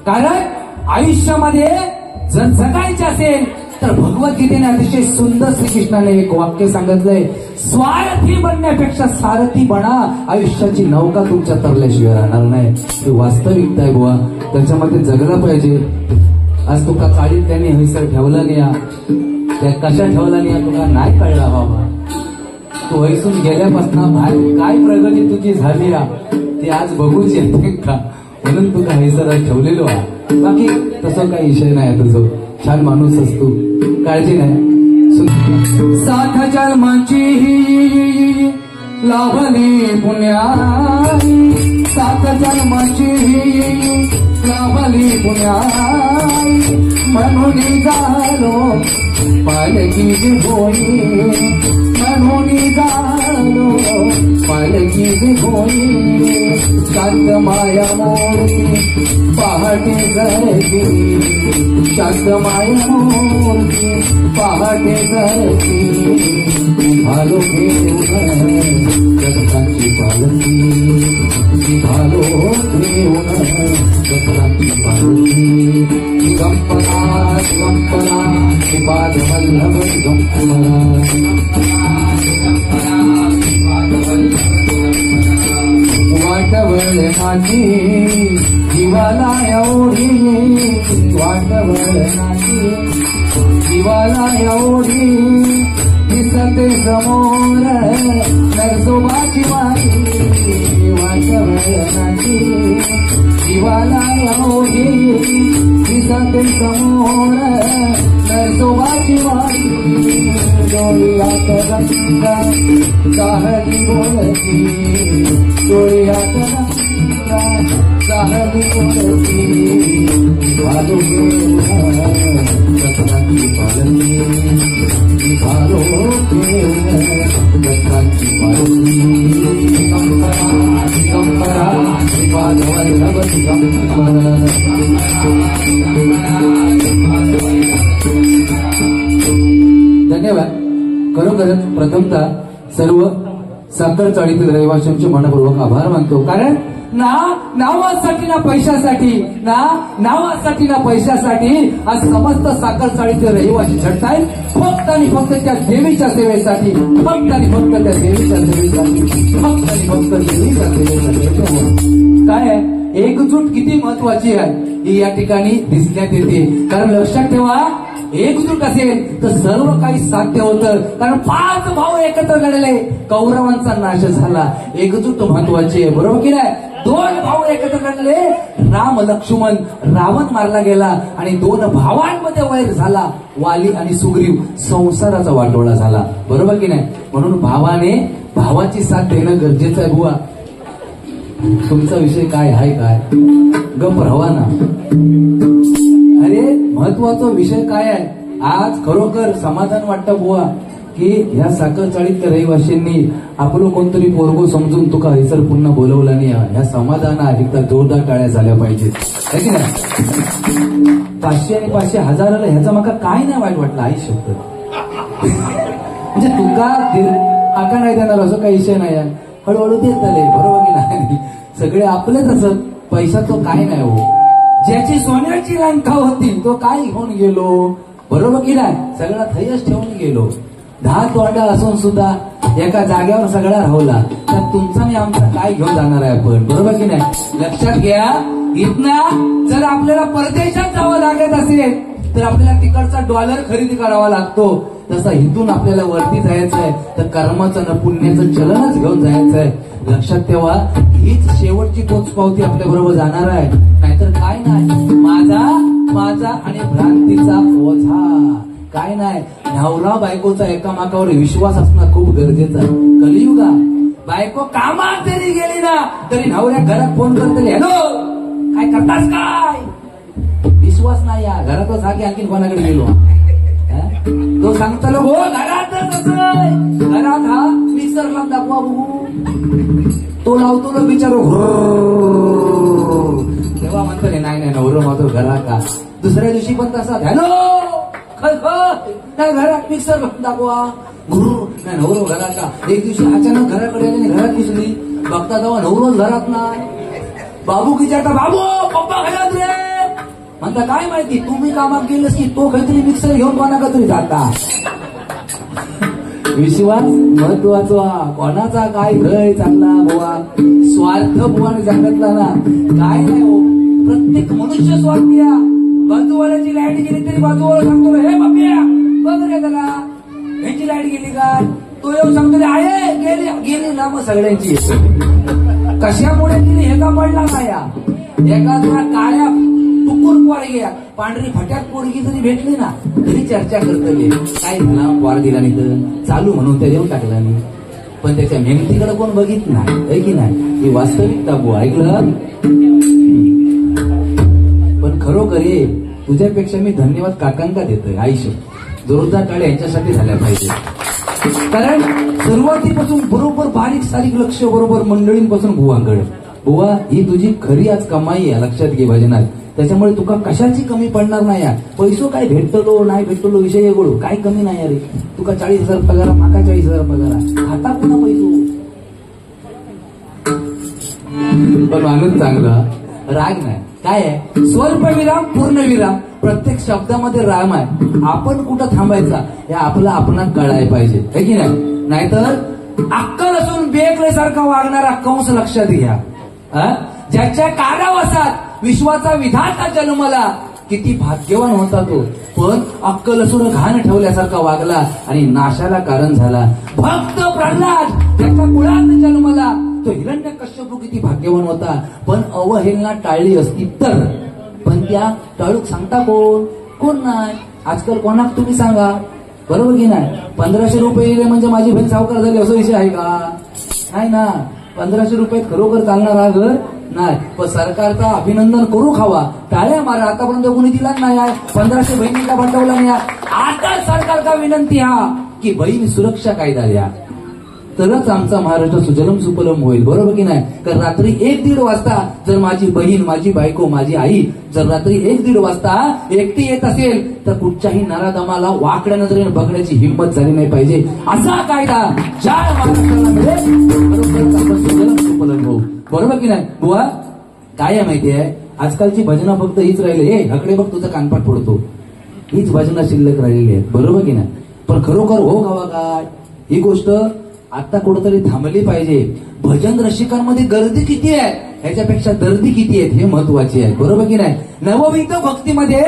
कारण आयुष्यामध्ये जर जगायचे असेल तर भगवद्गीतेने अतिशय सुंदर श्रीकृष्णाने एक वाक्य सांगितलंय, स्वार्थी बनण्यापेक्षा सारथी बना, आयुष्याची नौका तुमच्या तरल्याशिवाय राहणार नाही. ही वास्तविकता आहे बुवा, त्याच्यामध्ये जगलं पाहिजे. आज तुका काळीत त्यांनी हैसर ठेवला नाही, त्या कशा ठेवला नाही तुला नाही कळला बाबा. तू हैसून गेल्यापासून काय प्रगती तुझी झाली ते आज बघूच येते का, म्हणून तुका हैसर ठेवलेलो आहे. बाकी तसं काही विषय नाही, तुझं छान माणूस असतो, काळजी नाही. साथ जन्माची लाभली पुण्याई, साथ जन्माची लाभली पुण्याई, म्हणून झालो पालकी होई, म्हणून झालो पालकी होई. शांत माया मोरती पहाटे जळती, शांत माया मोरती पहाटे जळती. झालो घेऊन जगताची पालकी, झालो घेऊन जगताची पालकी. दिगंबरा दिगंबरा श्रीपाद वल्लभ दिगंबरा, वाटवळ माझी जीवाला एवढी, वाटवळ माझी जीवाला एवढी, दिसते समोर नरसोबाची वारी. वाटवळ माझी जीवाला एवढी, दिसते समोर नरसोबाची वारी. डोळ्यात गंगा चाहली बोलती, डोळ्यात गंगा चाहली बोलती. झालो घेऊन जगताची पालकी, झालो घेऊन जगताची पालकी. दिगंबरा दिगंबरा श्रीपाद वल्लभ दिगंबरा. धन्यवाद. खरोखरच प्रथमतः सर्व साखर चाळीतील रहिवाशांचे मनपूर्वक आभार मानतो. कारण नावासाठी ना पैशासाठी, नावासाठी ना पैशासाठी आज समस्त साखर चाळीतील रहिवासी झटतायत, फक्त आणि फक्त त्या देवीच्या सेवेसाठी, फक्त आणि फक्त त्या देवीच्या सेवेसाठी, फक्त आणि फक्त देवीच्या सेवेसाठी. काय आहे, एकजूट किती महत्वाची आहे ही या ठिकाणी दिसण्यात येते. कारण लक्षात ठेवा, एकजूट असेल तर सर्व काही साध्य होतं. कारण 5 भाऊ एकत्र लढले, कौरवांचा नाश झाला. एकजूट महत्वाची आहे, बरोबर की नाही. 2 भाऊ एकत्र लढले, राम लक्ष्मण, रावण मारला गेला आणि 2 भावांमध्ये वैर झाला, वाली आणि सुग्रीव, संसाराचा वाटोळा झाला, बरोबर की नाही. म्हणून भावाने भावाची साथ देणं गरजेचं आहे. बुवा तुमचा विषय काय आहे, काय गप राहा ना. अरे महत्वाचा विषय काय आहे, आज खरोखर समाधान वाटतं बुवा की ह्या साखर चाळीत रहिवाशांनी आपलं कोणतरी पोरगो समजून तुका हैसर पुन्हा बोलवला नाही. ह्या समाधाना एकदा जोरदार टाळ्या झाल्या पाहिजेत, है की नाही. 500 आणि 500 हजाराला ह्याचा माका काय नाही वाईट वाटलं, आई शब्द म्हणजे तुका आका नाही देणार असं काही विषय नाही. हळूहळू देत आले, बरोबर की नाही. सगळे आपलेच असत, पैशाचं काय नाही हो. ज्याची सोन्याची लंका होती तो काय घेऊन गेलो, बरोबर की नाही. सगळा थैच ठेवून गेलो. 10 तोंडा असून सुद्धा एका जागेवर सगळा राहला, तर तुमचा आणि आमचा काय घेऊन जाणार आहे आपण, बरोबर की नाही. लक्षात घ्या, इथनं जर आपल्याला परदेशात जावं लागत असेल तर आपल्याला तिकडचा डॉलर खरेदी करावा लागतो. तसं इथून आपल्याला वरती जायचं आहे तर कर्माचं न पुण्याचं चलनच घेऊन जायचं आहे. लक्षात ठेवा, हीच शेवटची पोचपावती आपल्या बरोबर जाणार आहे. नाहीतर काय नाही, माझा आणि भ्रांतीचा ओझा काय नाही. नवरा बायकोचा एकामेकावर विश्वास असणं खूप गरजेचं आहे. कलियुगा बायको कामात जरी गेली ना तरी नवऱ्या घरात फोन करतली, हॅलो काय करतास, काय विश्वास नाही या घरातच आगी आणखी कोणाकडे गेलो. तो सांगतो हो घरातच घरात हा मिक्सरला दाखवा बघू, तो लावतो ना विचारू, तेव्हा म्हणतो नाही नवरो मात्र घरा का. दुसऱ्या दिवशी पण तसा, हॅलो घरात मिक्सर दाखवा, नाही नवरो घरा का. एक दिवशी अचानक घराकडे आले, घरात दिसली, बघता तेव्हा नवरोच घरात नाही. बाबू विचारता, बाबू पप्पा घरात रे, आता काय माहिती तुम्ही कामात गेलेस की तो काहीतरी मिक्सर घेऊन कोणाका तरी जाता. विश्वास महत्वाचा, कोणाचा काय घय चालला बुवा, स्वार्थ बुवाने सांगितला ना काय नाही हो. प्रत्येक मनुष्य स्वार्थी आहे. बाजूवाल्याची लाईट गेली तरी बाजूवाला सांगतो हे बाप्या बघ रे त्याला ह्याची लाईट गेली का, तो येऊन सांगतो आहे गेली गेली ना, मग सगळ्यांची कशामुळे गेली हे का पडला ना या. एका काळ्या टुकूर पोरगी पांढरी फट्यात पोरगी जरी भेटली ना तरी चर्चा करतली काय झाला पोर दिला नाही तर चालू म्हणून त्या देऊन टाकला नाही. पण त्याच्या मेहनतीकडे कोण बघित नाही की नाही. ही वास्तविकता बुवा ऐकलं. पण खरोखरी तुझ्यापेक्षा मी धन्यवाद काकांका देतोय. आयुष्य जोरदार टाळे यांच्यासाठी झाल्या पाहिजे. कारण सुरुवातीपासून बरोबर बारीक सारीक लक्ष बरोबर मंडळींपासून बुवांकडे. बुवा ही तुझी खरी आज कमाई आहे लक्षात घे भजनात. त्याच्यामुळे तुका कशाची कमी पडणार नाही. पैसो काय भेटलो नाही भेटलो विषय गोळू काय कमी नाही अरे. तुका 40,000 पगार माका 40,000 पगार खाता पुन्हा पैसो. पण माणूस चांगला राग नाही काय आहे. स्वल्पविराम पूर्णविराम प्रत्येक शब्दामध्ये राम आहे. आपण कुठं थांबायचा हे आपला आपणात कळायला पाहिजे है की नाही. नाहीतर अक्कल असून बेकलेसारखा वागणारा कंस लक्षात घ्या. ज्याच्या कारावासात विश्वाचा विधाता जन्मला किती भाग्यवान होता तो. पण अक्कल असून घाण ठेवल्यासारखा वागला आणि नाशाला कारण झाला. भक्त प्रल्हाद ज्याच्या कुळात जन्मला तो हिरण्यकश्यप किती भाग्यवान होता. पण अवहेलना टाळली असती तर. पण त्या टाळूक सांगता कोण कोण नाही. आजकाल कोणाक तुम्ही सांगा बरोबर की नाही. 1,500 रुपये येले म्हणजे माझी बहीण सावकार झाली असा विषय आहे का नाही ना. 1,500 रुपयात खरोखर चालणारा घर नाही. पण सरकारचा अभिनंदन करू खावा टाळ्या मारा. आतापर्यंत कोणी दिला नाही आहे. 1,500 बहिणीला पाठवला नाही. आता सरकारचा विनंती हा की बहीण सुरक्षा कायदा द्या तरच आमचा महाराष्ट्र सुजलम सुफलम होईल बरोबर की नाही. कारण रात्री 1-1:30 वाजता जर माझी बहीण माझी बायको माझी आई जर रात्री 1-1:30 वाजता एकटी येत असेल तर कुठच्याही नराधमाला वाकड्या नजरेने बघण्याची हिंमत झाली नाही पाहिजे. असा कायदा ज्या महाराष्ट्राला मिळेल बरोबर आपण सुजलम सुफलम होऊ बरोबर की नाही. बुवा काय आहे माहितीये आजकालची भजना फक्त हीच राहिले. हे हकडे बघ तुझा कानपाट फोडतो हीच भजना शिल्लक राहिलेली आहे बरोबर की नाही. पण खरोखर हो खावा काय ही गोष्ट आता कुठेतरी थांबली पाहिजे. भजन रसिकांमध्ये गर्दी किती आहे ह्याच्यापेक्षा दर्दी किती आहेत हे महत्वाचे आहे बरोबर की नाही. नवविध भक्तीमध्ये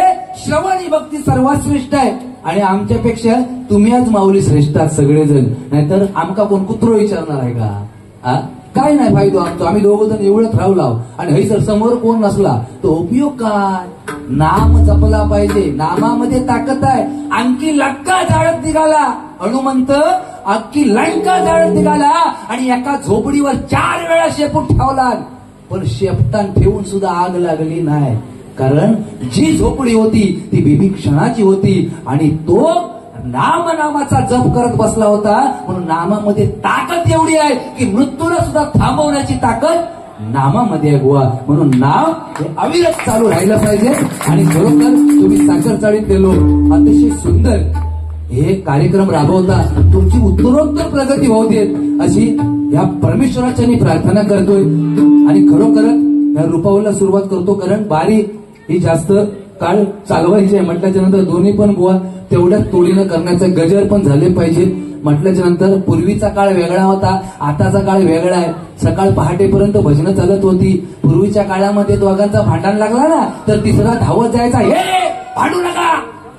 श्रवणी भक्ती सर्वात श्रेष्ठ आहे. आणि आमच्यापेक्षा तुम्ही आज माऊली श्रेष्ठ आहात सगळेजण. नाहीतर आमका कोण कुत्रो विचारणार आहे का. काय नाही फायदो आमचा. आम्ही दोघं जण एवढंच राहू आणि हे सर समोर कोण नसला तो उपयोग काय. नाम जपला पाहिजे. नामामध्ये ताकद आहे. आणखी लक्का जाळत निघाला हनुमंत अख्खी लंका जाळत निघाला आणि एका झोपडीवर 4 वेळा शेपूट ठेवला. पण शेपटान ठेवून सुद्धा आग लागली नाही. कारण जी झोपडी होती ती बिभीषणाची होती आणि तो नामाचा जप करत बसला होता. म्हणून नामामध्ये ताकद एवढी आहे की मृत्यूला सुद्धा थांबवण्याची ताकद नामामध्ये आहे बुवा. म्हणून नाव हे अविरत चालू राहिलं पाहिजे. आणि खरोखर तुम्ही साखर चाळीत गेलो अतिशय सुंदर हे कार्यक्रम राबवता. तुमची उत्तरोत्तर प्रगती होऊ देत अशी या परमेश्वराच्या मी प्रार्थना करतोय. आणि खरोखरच या रूपावला सुरुवात करतो. कारण बारी ही जास्त काळ चालवायची आहे म्हटल्याच्या नंतर दोन्ही पण बुवा तेवढ्याच तोडीनं करण्याचे गजर पण झाले पाहिजे. म्हटल्याच्या नंतर पूर्वीचा काळ वेगळा होता आताचा काळ वेगळा आहे. सकाळ पहाटेपर्यंत भजनं चालत होती. पूर्वीच्या काळामध्ये दोघांचा भांडण लागला ना तर तिसरा धावत जायचा हे भांडू नका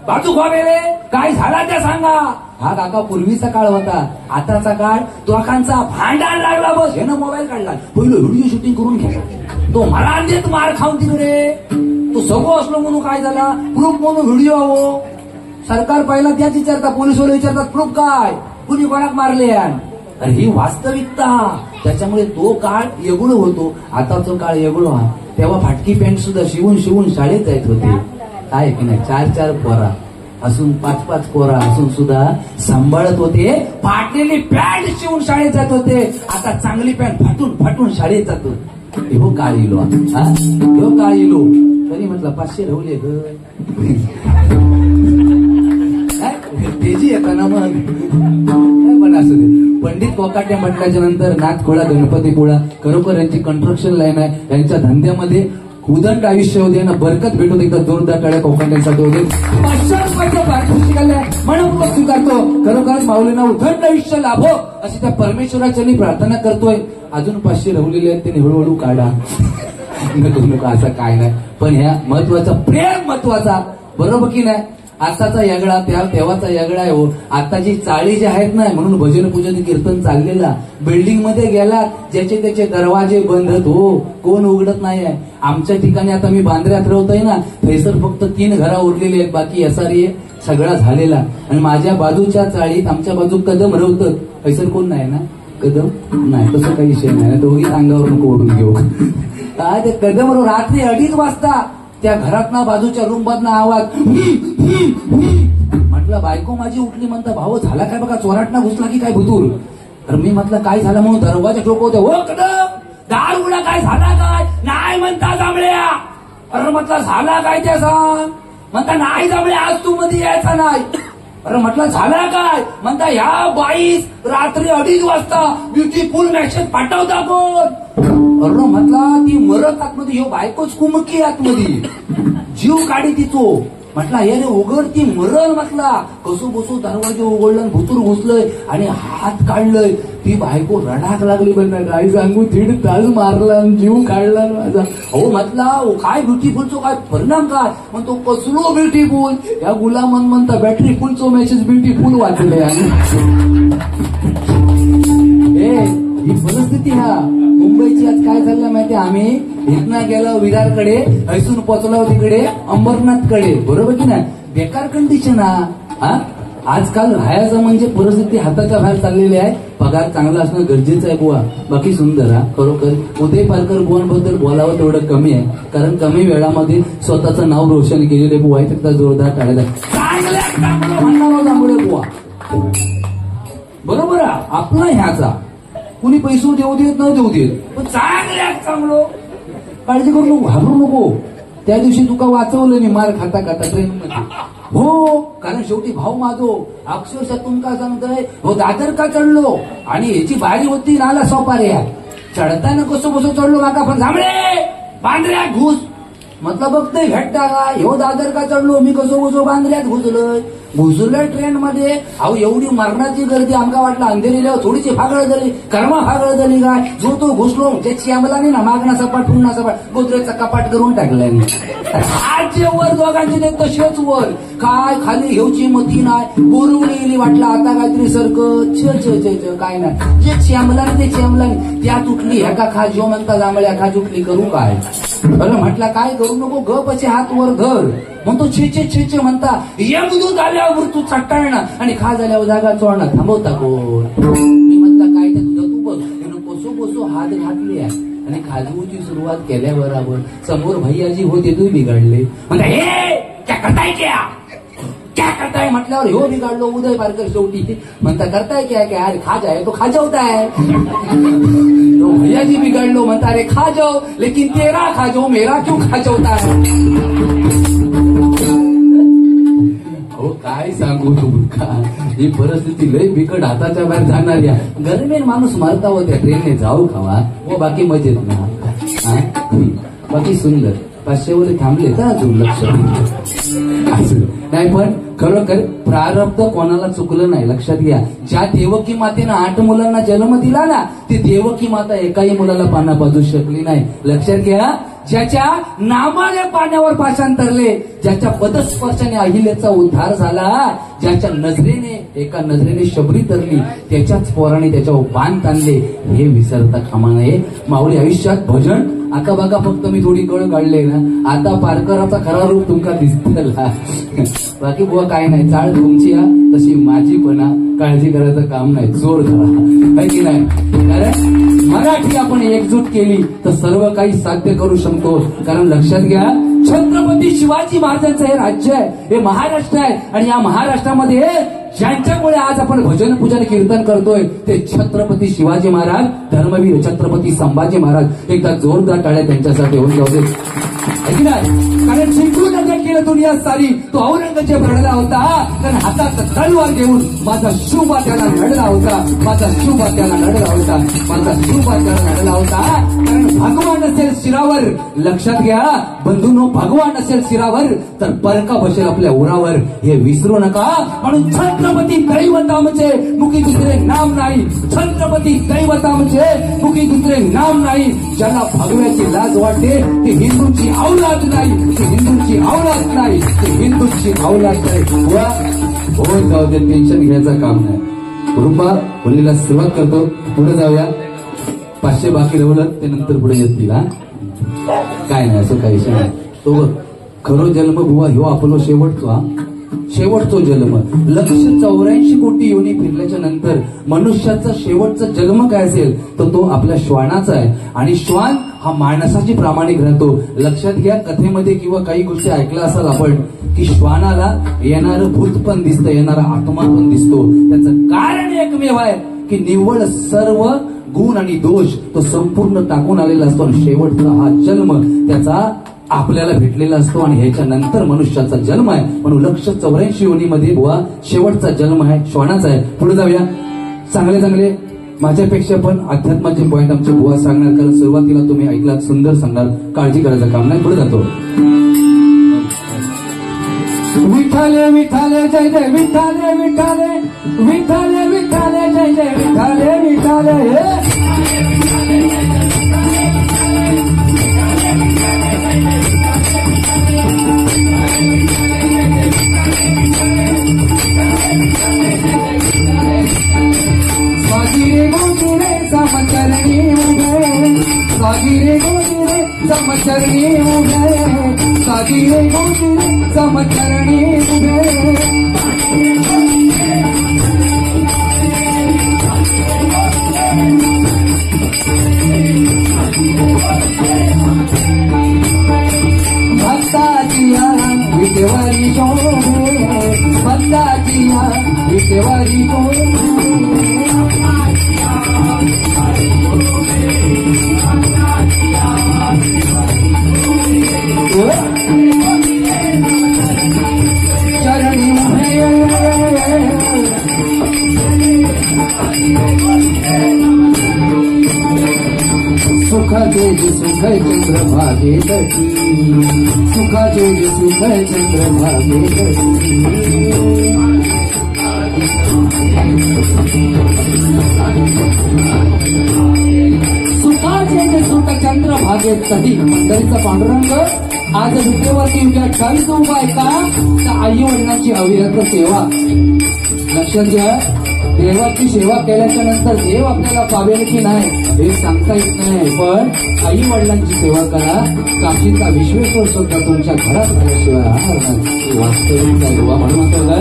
बाजू व्हावेले काय झाला त्या सांगा. हा काका पूर्वीचा काळ होता. आताचा काळ दोघांचा भांडण लागला बस हे मोबाईल काढला पहिलं व्हिडिओ शूटिंग करून घ्यायला. तो मला देत मार खाऊन तिकडे तो सगळं असलो म्हणून काय झाला प्रूफ म्हणून व्हिडिओ हवो. सरकार पहिला त्याच विचारता पोलिसवाले विचारतात प्रूफ काय कुणी कोणाक मारले. तर ही वास्तविकता. त्याच्यामुळे तो काळ वेगळं होतो आताचा काळ वेगळं हा. तेव्हा फाटकी पॅन्ट सुद्धा शिवून शाळेत जायत होते. काय की नाही 4-4 पोरा असून 5-5 पोरा असून सुद्धा सांभाळत होते. फाटलेली पॅन्ट शिवून शाळेत जात होते. आता चांगली पॅन्ट फाटून शाळेत जातो. हो काळ इलो हो काळ इलो तरी म्हटलं 500 रवले ग तेजी येताना मग पण असू दे. पंडित कोकाटे म्हटल्याच्या नंतर नाथखोळा गणपतीपुळा खरोखर यांची कन्स्ट्रक्शन लाईन आहे. यांच्या धंद्यामध्ये उदंड आयुष्य होते ना, बरकत भेटून एकदा जोरदार टाळ्या कोकणसाठी होते. 500 रुपयाचं पारितोषिक आलंय, मनपूर्वक स्वीकारतो. खरोखर माऊलींना उदंड आयुष्य लाभो अशी त्या परमेश्वराच्या मी प्रार्थना करतोय. अजून 500 रवलेले आहेत, ते हळूहळू काढा. नको असं काय नाही, पण ह्या महत्वाचा प्रेम महत्वाचा, बरोबर की नाही. आताचा यागळा त्या तेव्हाचा यागळा आहे हो. आताची चाळी जे आहेत ना, म्हणून भजन पूजन कीर्तन चाललेला. बिल्डिंग मध्ये गेलात, ज्याचे त्याचे दरवाजे बंद हो, कोण उघडत नाहीये. आमच्या ठिकाणी आता मी बांद्र्यात राहतोय ना, थैसर फक्त 3 घरा उरलेली आहेत, बाकी एसआरए सगळा झालेला. आणि माझ्या बाजूच्या चाळीत आमच्या बाजू कदम रवतं, थैसर कोण नाही ना, कदम नाही, तसं काही विषय नाही. दोघी अंगावर नको ओढून घेऊ. काय ते कदम रात्री 2:30 वाजता त्या घरात ना, बाजूच्या रूम मधनं आवाज. म्हटलं बायको माझी उठली, म्हणता भाऊ झाला काय बघा, चोराटना घुसला की काय भुतूर. तर मी म्हटलं काय झालं म्हणून दरवाजा ठोकवते. हो कदम, दार उघडा, काय झाला काय. नाही म्हणता जांभळ्या. अरे म्हटलं झाला काय ते सांग. म्हणता नाही जांभळ्या, आज तू मध्ये यायचा नाही. अरे म्हटलं झाला काय. म्हणता ह्या बाईस रात्री 2:30 वाजता ब्युटीफुल मेसेज पाठवता कोण. अरे म्हटला ती मरत आतमध्ये, ह्यो बायकोच कुमकी आतमध्ये, जीव काढी तिचो. म्हटला हे रे उघड, ती मरण. म्हटला कसो बसो दरवाजे उघडलं, भुतूर घुसलंय आणि हात काढलंय. ती बायको रडाक लागली, पण काय सांगू, 1.5 तास मारला, जीव काढला माझा. हो म्हटला काय ब्युटीफुलचो काय परिणाम काय. म्हणतो कसलो ब्युटीफुल. या गुलामन म्हणता बॅटरी फुलचो मेसेज ब्युटीफुल वाचले. ही परिस्थिती हा मुंबईची आज काय झालं माहिती. आम्ही इथनं गेलो विरारकडे, ऐसून पोचलो तिकडे अंबरनाथकडे, बरोबर की नाही. बेकार कंडिशन हा. आजकाल राहायचं म्हणजे परिस्थिती हाताच्या बाहेर चाललेली आहे. पगार चांगला असणं गरजेचं आहे बुवा, बाकी सुंदर हा. खरोखर उदय पारकर बुवांबद्दल बोलावं तेवढं कमी आहे, कारण कमी वेळामध्ये स्वतःचं नाव रोशन केलेले बुवा आहे. त्याचा जोरदार काढायला म्हणणार जांभळे बुवा, बरोबर आहे. आपला ह्याचा कुणी पैसे देऊ देत न देऊ देत, पण चांगलो. काळजी करू नको, घाबरू नको. त्या दिवशी तुका वाचवलं नाही मार खाता खाता ट्रेन मध्ये. हो, कारण शेवटी भाऊ माझो अक्षरशः तुमका सांगतोय, हो दादर का चढलो आणि याची बारी होती नाला सोपाऱ्या. चढताना कसं कसं चढलो माका, पण जांभळे बांद्र्यात घुस. म्हटलं बघतोय भेटता का. हो दादर का चढलो, मी कसो बांद्र्यात घुसलोय ट्रेन मध्ये. अहो एवढी मरणाची गर्दी, आमका वाटलं अंधेरीला थोडीशी फागळ झाली, कर्मा फागळ झाली काय. जो तो घुसलो, त्याची आम्हाला नाही ना, मागणा सपाट पुन्हा सपाट, गोदरेजचा कपाट करून टाकलाय. आज जे वर दोघांचे ते तसेच वर, काय खाली हेवची मती नाही, बोरवली वाटलं आता काहीतरी सरकत काय नाही. जे चेंबला ते चेंबला, त्या तुटली ह्या का खा, जो म्हणता जांभळ्या खा तुटली, करू काय. बरं म्हटलं काय करू नको, गपचे हात वर धर. म्हणतो छे म्हणता, या बुधू झाल्यावर तू चट्टाळणं आणि खा झाल्यावर जागा चोळणं, थांबवता कोण. मी म्हटलं काय ते तुझं तू बघ. पोसो हात घातले आणि खाजवूची सुरुवात केल्याबरोबर समोर भैयाजी होते, तू बिघडले. म्हणता हे क्या करताय म्हटल्यावर हो बिघडलो. उदय पारकर शेवटी म्हणता करताय क्या अरे खा जाए तो खा जावताय. तो भैयाजी बिघडलो, म्हणता अरे खा जाओ, लेकिन तेरा खा जाओ, मेरा क्यों खा जावता है. हो काय सांगू तुमका, ही परिस्थिती लय बिकट, हाताच्या बाहेर जाणारी. गरमेन माणूस मारता होत्या ट्रेनने जाऊ खावा, व बाकी मजेत ना. बाकी सुंदर 500 वर थांबले का अजून लक्ष नाही. पण खरोखर प्रारब्ध कोणाला चुकलं नाही, लक्षात घ्या. ज्या देवकी मातेनं 8 मुलांना जन्म दिला ना, ती देवकी माता एकाही मुलाला पाना पाजू शकली नाही. लक्षात घ्या. ज्याच्या नामाने पाण्यावर पाषांतरले, ज्याच्या पदस्पर्शाने अहिल्याचा उद्धार झाला, ज्याच्या नजरेने एका नजरेने शबरी तरली, त्याच्याच पोराने त्याच्यावर बाण ताणले, हे विसरता कामा नये. माऊली आयुष्यात भजन आता बघा, फक्त मी थोडी कळ काढले ना, आता पारकराचा खरा रूप तुमका दिसतला. बाकी बुवा काय नाही, चाळ तुमची तशी माझी पण, काळजी करायचं काम नाही, जोर धरा की नाही. कारण मराठी आपण एकजूट केली तर सर्व काही साध्य करू शकतो. कारण लक्षात घ्या, छत्रपती शिवाजी महाराजांचं हे राज्य आहे, हे महाराष्ट्र आहे. आणि या महाराष्ट्रामध्ये ज्यांच्यामुळे आज आपण भजन पूजन कीर्तन करतोय, ते छत्रपती शिवाजी महाराज, धर्मवीर छत्रपती संभाजी महाराज. एकदा जोरदार टाळ्या त्यांच्यासाठी होऊन जाऊ दे. कारण जिंकून अखिल दुनिया सारी तो औरंगजेब रडला होता, कारण हातात तलवार घेऊन माझा शिवबा त्याला लढला होता, माझा शिवबा त्याला लढला होता, माझा शिवबा त्याला लढला होता. कारण भगवान असेल शिरावर, लक्षात घ्या बंधूंनो, भगवान असेल शिरावर तर परका बसेल आपल्या उरावर, हे विसरू नका. म्हणून छत्रपती दैवतामचे मुखी दुसरे नाम नाही, छत्रपती दैवतामचे मुखी दुसरे नाम नाही. ज्याला भगव्याची लाज वाटते ते हिंदूंची औलाद नाही, ते हिंदूंची औलाद नाही, ते हिंदूंची औलाद नाही. हो जाऊ दे, टेन्शन घ्यायचं काम नाही. रुपा बोलीला सुरुवात करतो, पुढे जाऊया. 500 बाकी रवलं ते नंतर पुढे येतील. हा काय नाही, असं काही नाही. तो खरो जन्म बुवा ह्यो आपलो शेवटचो जन्म. 184 कोटी योनी फिरल्याच्या नंतर मनुष्याचा शेवटचा जन्म काय असेल तर तो आपल्या श्वानाचा आहे. आणि श्वान हा माणसाची प्रामाणिक राहतो. लक्षात घ्या, कथेमध्ये किंवा काही गोष्टी ऐकल्या असाल आपण की श्वानाला येणारं भूत पण दिसतं, येणारा आत्मा पण दिसतो. त्याचं कारण एकमेव आहे की निव्वळ सर्व गुण आणि दोष तो संपूर्ण टाकून आलेला असतो. आणि शेवटचा हा जन्म त्याचा आपल्याला भेटलेला असतो. आणि ह्याच्या नंतर मनुष्याचा जन्म आहे. म्हणून 184 योनीमध्ये बुवा शेवटचा जन्म आहे, श्वानाचा आहे. पुढे जाऊया. चांगले माझ्यापेक्षा पण अध्यात्माचे पॉइंट आमचे बुवा सांगणार, कारण सुरुवातीला तुम्ही ऐकलात, सुंदर सांगणार, काळजी करायचं काम नाही. पुढे जातो. विठाले विठाले जय जय विठाले, विठाले विठाले विठाले जय जय विठाले, विठाले सागिरे गोजिरे समचरणी उभे, सागिरे गोजिरे समचरणी उभे, सागिरे गोजिरे समचरणी उभे. भक्ताजिया विटेवारी शोभे, भक्ताजिया विटेवारी शोभे. चरणी सुखाचे सुख चंद्रभागे तटी, सुखाचे सुख चंद्रभागे तटी. सुखाचे सुख चंद्रभागेत तटी. मंडळीचा पांडुरंग आज विटेवरती उद्या ठळीच उभा आहे का, तर आई वडिलांची अविरत सेवा. लक्षात घ्या, देवाची सेवा केल्याच्या नंतर देव आपल्याला पावेल की नाही हे सांगता येत नाही, पण आई वडिलांची सेवा करा. काशीचा विश्वेश्वर सुद्धा तुमच्या घरात झाल्याशिवाय राहणार नाही. वास्तविक काय गोवा म्हणून म्हणतो,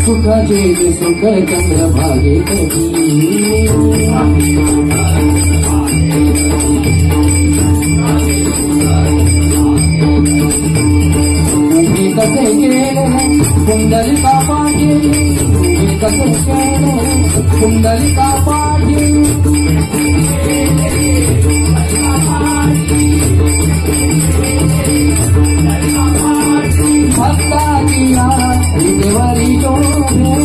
सुखाचे सुख चंद्रभागे कसे गेले कुंडलिका पाठी, कसे गेले कुंडलिका पाठी. भक्ताजिया विटेवारी शोभे,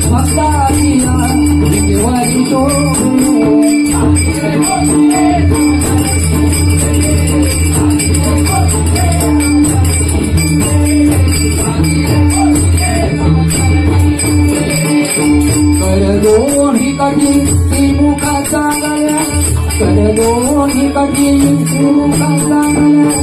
भक्ताजिया विटेवारी शोभे. कर दोन्ही कटी ती मुखा चांगल्या, कर दोन्ही कटी ती मुखा चांगल्या.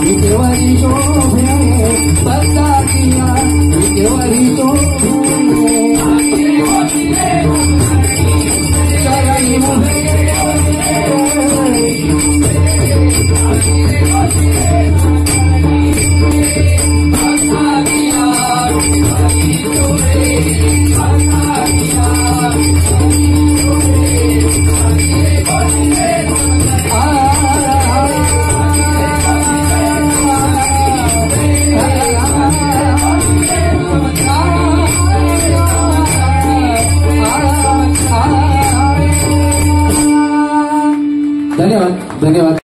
विटेवरी शोभे चरणी उभे धन्यवाद धन्यवाद।